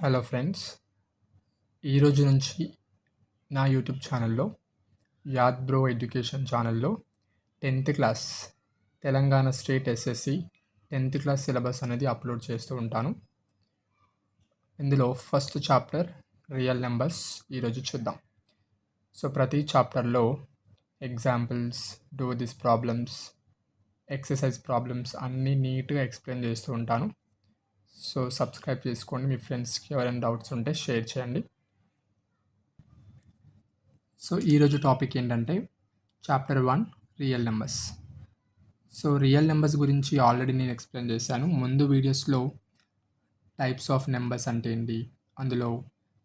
Hello friends, ఈరోజు నుంచి నా యూట్యూబ్ ఛానల్లో యాద్ బ్రో ఎడ్యుకేషన్ ఛానల్లో 10th class Telangana state SSC 10th class syllabus అనేది అప్లోడ్ చేస్తూ ఉంటాను. ఇందులో ఫస్ట్ చాప్టర్ రియల్ నెంబర్స్ ఈరోజు చూద్దాం. సో ప్రతి చాప్టర్లో examples, do this problems, exercise problems అన్నీ నీట్గా ఎక్స్ప్లెయిన్ చేస్తూ ఉంటాను. సో సబ్స్క్రైబ్ చేసుకోండి. మీ ఫ్రెండ్స్కి ఎవరైనా డౌట్స్ ఉంటే షేర్ చేయండి. సో ఈరోజు టాపిక్ ఏంటంటే chapter 1 real numbers. So real numbers గురించి ఆల్రెడీ నేను ఎక్స్ప్లెయిన్ చేశాను. ముందు వీడియోస్లో టైప్స్ ఆఫ్ నెంబర్స్ అంటే ఏంటి, అందులో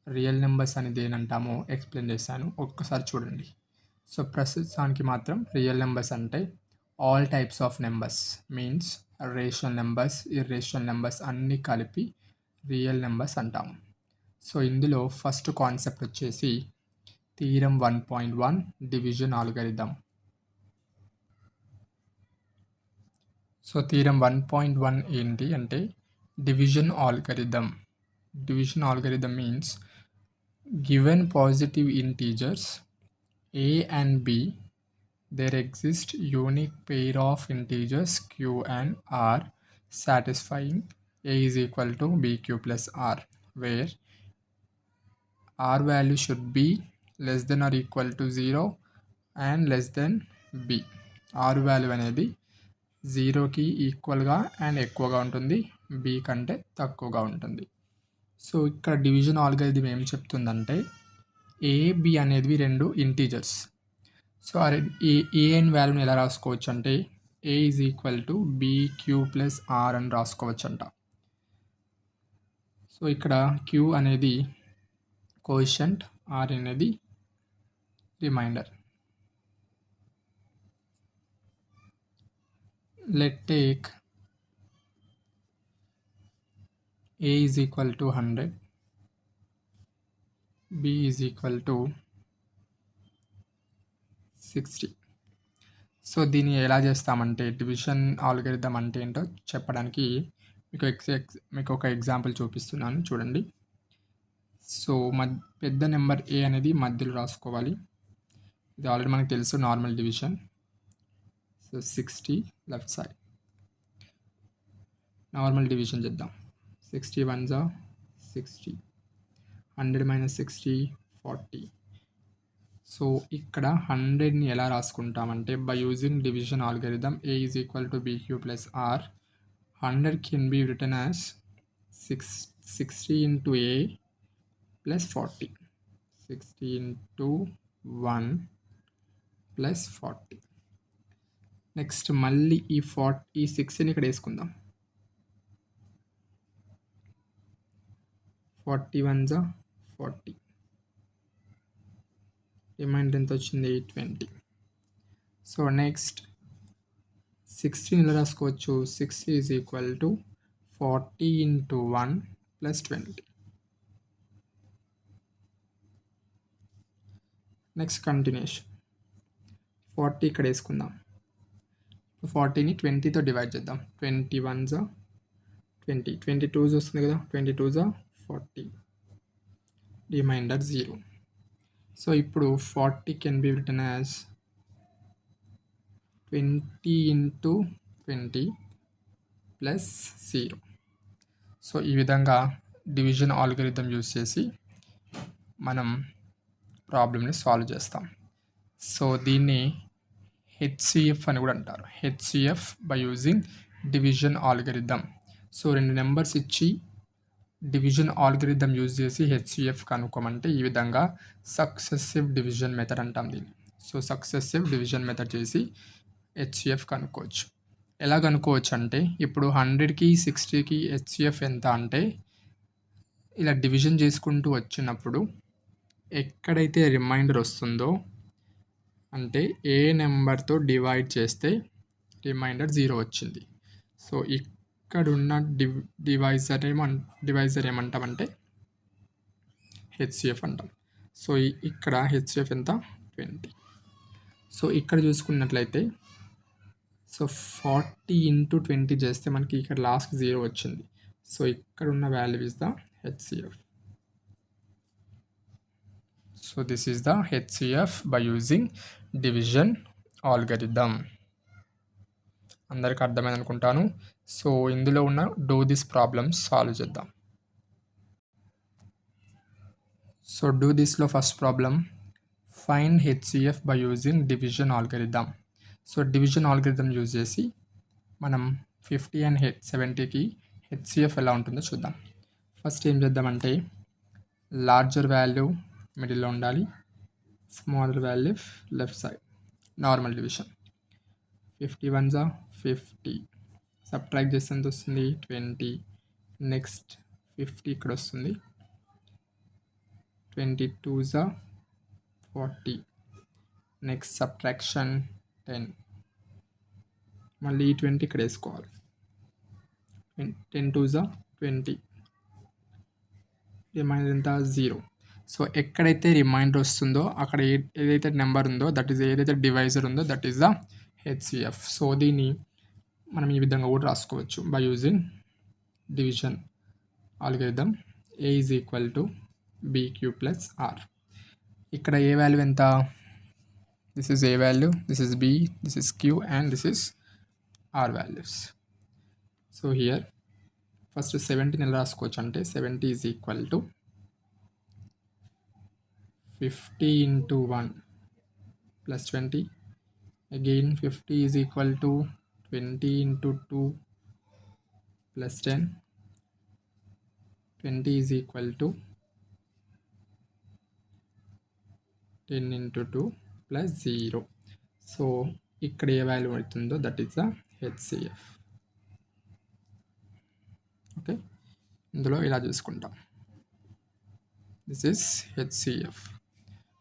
రియల్ నెంబర్స్ అనేది ఏంటంటామో ఎక్స్ప్లెయిన్ చేశాను. ఒక్కసారి చూడండి. సో ప్రస్తుతానికి మాత్రం రియల్ నెంబర్స్ అంటే all types of numbers means rational numbers, irrational numbers అన్నీ కలిపి రియల్ నెంబర్స్ అంటాము. సో ఇందులో ఫస్ట్ కాన్సెప్ట్ వచ్చేసి theorem 1.1 division algorithm. So theorem 1.1 ఏంటి అంటే division algorithm. Division algorithm means given positive integers a and b, there exist unique pair of integers q and r satisfying a is equal to bq plus r, where r value should be less than or equal to 0 and less than b. r value అనేది 0కి ఈక్వల్గా and ఎక్కువగా ఉంటుంది, b కంటే తక్కువగా ఉంటుంది. So ఇక్కడ division algorithm ఏం చెప్తుందంటే ఏ బి అనేవి రెండు ఇంటీజర్స్. సో ఏ అండ్ వాల్యూని ఎలా రాసుకోవచ్చు అంటే A is equal to bq plus R అని రాసుకోవచ్చు అంట. సో ఇక్కడ q అనేది కోఎఫిషియంట్, ఆర్ అనేది remainder. Let take a is equal to 100, b is equal to 60. So దీన్ని ఎలా చేస్తామంటే డివిజన్ ఆల్గరిథం అంటే ఏంటో చెప్పడానికి మీకు ఒక ఎగ్జాంపుల్ చూపిస్తున్నాను, చూడండి. సో పెద్ద నెంబర్ ఏ అనేది మధ్యలో రాసుకోవాలి. ఇది ఆల్రెడీ మనకు తెలుసు, normal division. So 60 left side normal division చేద్దాం. 60 1 జా 60, 100 మైనస్ 60 40. సో ఇక్కడ 100ని ఎలా రాసుకుంటామంటే by using division algorithm A is equal to bq plus R, 100 can be written as 60 into A plus 40, 60 into 1 plus 40. Next మళ్ళీ ఈ 6ని ఇక్కడ వేసుకుందాం. 41 జా 40, రిమైండర్ ఎంత వచ్చింది 20. సో నెక్స్ట్ 16 ఎలా రాసుకోవచ్చు, 6 is equal to 40 into 1 plus 20. Next continuation 40 ఇక్కడ వేసుకుందాం. 40ని 20తో డివైడ్ చేద్దాం. 21 జా 20, 22 వస్తుంది కదా, 22 జా 40, రిమైండర్ 0. సో ఇప్పుడు 40 can be written as 20 into 20 plus 0. So ఈ విధంగా డివిజన్ ఆల్గరిథం యూజ్ చేసి మనం ప్రాబ్లమ్ని సాల్వ్ చేస్తాం. సో దీన్ని హెచ్సిఎఫ్ అని కూడా అంటారు. HCF by using division algorithm. So రెండు నెంబర్స్ ఇచ్చి డివిజన్ ఆల్గరిథం యూజ్ చేసి హెచ్సిఎఫ్ కనుక్కోమంటే ఈ విధంగా సక్సెసివ్ డివిజన్ మెథడ్ అంటాం దీన్ని. సో సక్సెసివ్ డివిజన్ మెథడ్ చేసి హెచ్సిఎఫ్ కనుక్కోవచ్చు. ఎలా కనుక్కోవచ్చు అంటే ఇప్పుడు 100కి 60కి హెచ్సిఎఫ్ ఎంత అంటే ఇలా డివిజన్ చేసుకుంటూ వచ్చినప్పుడు ఎక్కడైతే రిమైండర్ వస్తుందో అంటే ఏ నెంబర్తో డివైడ్ చేస్తే రిమైండర్ 0 వచ్చింది. సో ఇక్కడున్న డివైజర్ ఏమంటామంటే హెచ్సిఎఫ్ అంటాం. సో ఇక్కడ హెచ్సిఎఫ్ ఎంత 20. సో ఇక్కడ చూసుకున్నట్లయితే సో 40 ఇంటూ 20 చేస్తే మనకి ఇక్కడ లాస్ట్ 0 వచ్చింది. సో ఇక్కడ ఉన్న value is the HCF. So this is the HCF by using division algorithm. అందరికి అర్థమైంది అనుకుంటాను. సో ఇందులో ఉన్న డూ దిస్ ప్రాబ్లమ్స్ సాల్వ్ చేద్దాం. సో డూ దిస్లో first problem find HCF by using division algorithm. So division algorithm use చేసి మనం 50 and 70కి HCF ఎలా ఉంటుందో చూద్దాం. ఫస్ట్ ఏం చేద్దామంటే లార్జర్ వాల్యూ మిడిల్లో ఉండాలి, smaller value left side, normal division. 51 జా 50, సబ్ట్రాక్ట్ చేస్తే ఎంత వస్తుంది 20, నెక్స్ట్ 50 ఇక్కడ వస్తుంది, 22 జా 40, నెక్స్ట్ సబ్ట్రాక్షన్ 10, మళ్ళీ 20 ఇక్కడ వేసుకోవాలి, 10 2 జా 20, రిమైండర్ ఎంత 0. సో ఎక్కడైతే రిమైండర్ వస్తుందో అక్కడ ఏదైతే నెంబర్ ఉందో దట్ ఈస్, ఏదైతే డివైజర్ ఉందో that is the HCF. So దీన్ని మనం ఈ విధంగా కూడా రాసుకోవచ్చు by using division algorithm. A is equal to BQ plus R. ఇక్కడ ఏ వాల్యూ ఎంత, this is A value, this is B, this is Q and this is R values. So here first 70 ఎలా రాసుకోవచ్చు అంటే 70 is equal to 50 into 1 plus 20, again 50 is equal to 20 into 2 plus 10, 20 is equal to 10 into 2 plus 0. So ఇక్కడ A value అవుతుందో that is the HCF. Okay, ఇందులో ఇలా చూసుకుంటాం, this is HCF.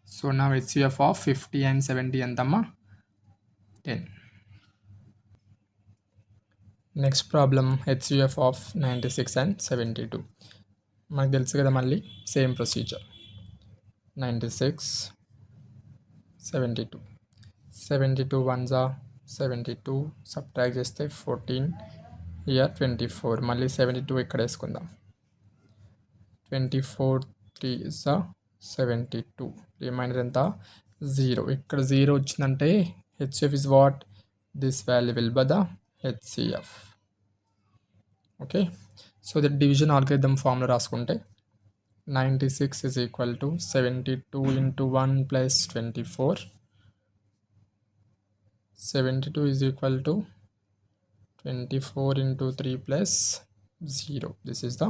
So నా HCF of 50 and 70 ఎంతమ్మా 10. Next problem HCF of 96 and 72. మనకు తెలుసు కదా, మళ్ళీ సేమ్ ప్రొసీజర్. 96 72, 72 1 జా 72, సబ్ట్రాక్ట్ చేస్తే 14, ఇయర్ 24, మళ్ళీ 72 ఇక్కడ వేసుకుందాం, 24 3 జా 72, రిమైండర్ ఎంత 0. ఇక్కడ 0 వచ్చిందంటే HCF is what, this value will buy the HCF. Okay, so the division algorithm formula రాసుకుంటే 96 is equal to 72 into 1 plus 24, 72 is equal to 24 into 3 plus 0. This is the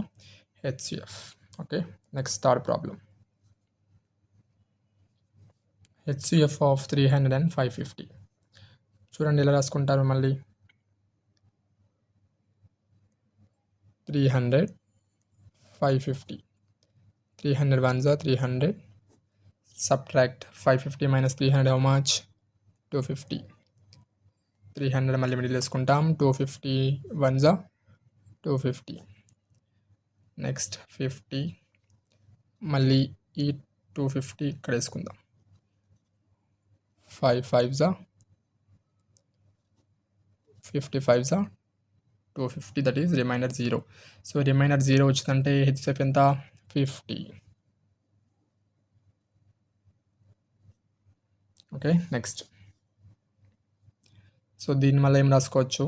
HCF. Okay, next third problem. HCF of 300 and 550. చూడండి ఎలా రాసుకుంటారు మళ్ళీ, 300 550, 300 ones are 300, subtract 550 minus 300 how much, 250, 300 మళ్ళీ middle వేసుకుంటాం, 250 ones are 250, next 50, మళ్ళీ ఈ 250 ఇక్కడ వేసుకుందాం, 5 5s are 55s are 250, that is remainder 0. So రిమైనర్ 0 వచ్చిందంటే హెచ్సిఎఫ్ ఎంత 50. Okay, next. సో దీన్ని మళ్ళీ ఏం రాసుకోవచ్చు,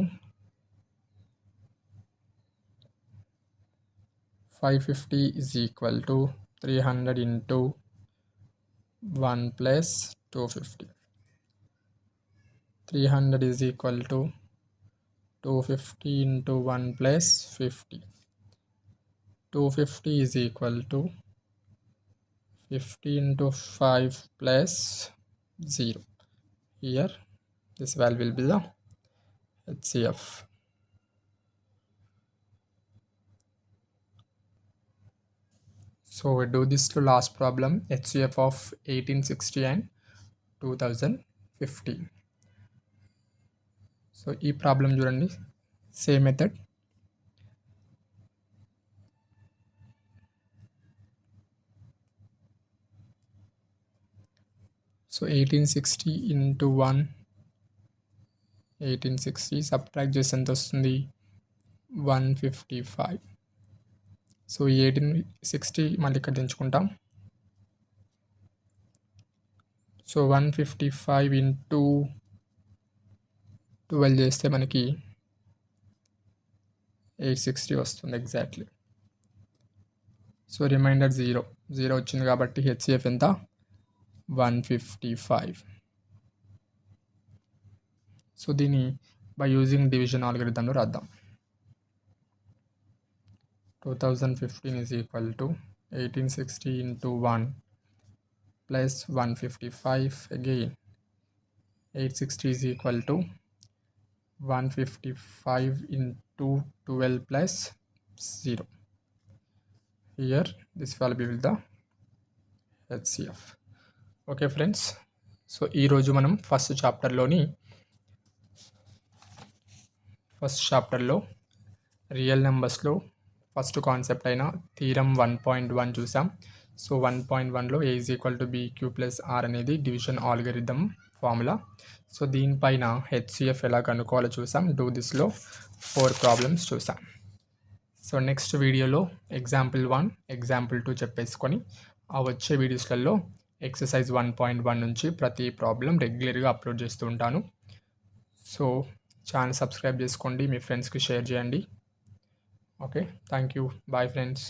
550 is equal to 300 into 1 plus 250. 300 is equal to 250 into 1 plus 50. 250 is equal to 50 into 5 plus 0. Here this value will be the HCF. So we do this to last problem, HCF of 1860 and 2050. So ఈ problem చూడండి, same method. So 1860 into 1, 1860 subtract చేస్తే ఎంత వస్తుంది 155, so ఈ 1860 మళ్ళీ ఇక్కడ దించుకుంటాం. So 155 into 12 చేస్తే మనకి 860 వస్తుంది ఎగ్జాక్ట్లీ. సో రిమైండర్ 0 వచ్చింది కాబట్టి హెచ్సిఎఫ్ ఎంత? 155. సో దీన్ని బై యూజింగ్ డివిజన్ ఆల్గరిథంలో రాద్దాం. 2015 is equal to 1860 into 1 plus 155 again. 860 is equal to 155 into 12 plus 0. Here this will be the HCF. Okay friends, so ఈరోజు మనం ఫస్ట్ చాప్టర్లో రియల్ నెంబర్స్లో ఫస్ట్ కాన్సెప్ట్ అయిన థీరం 1.1 చూసాం. సో 1.1లో A is equal to BQ plus R అనేది division algorithm formula. So దీనిపైన హెచ్సిఎఫ్ ఎలా కనుక్కోవాలో చూసాం. డూ దిస్లో 4 ప్రాబ్లమ్స్ చూసాం. సో నెక్స్ట్ వీడియోలో ఎగ్జాంపుల్ 1, ఎగ్జాంపుల్ 2 చెప్పేసుకొని ఆ వచ్చే వీడియోస్లలో ఎక్సర్సైజ్ 1.1 నుంచి ప్రతి ప్రాబ్లం రెగ్యులర్గా అప్లోడ్ చేస్తూ ఉంటాను. సో ఛానల్ సబ్స్క్రైబ్ చేసుకోండి, మీ ఫ్రెండ్స్కి షేర్ చేయండి. Okay, thank you, bye friends.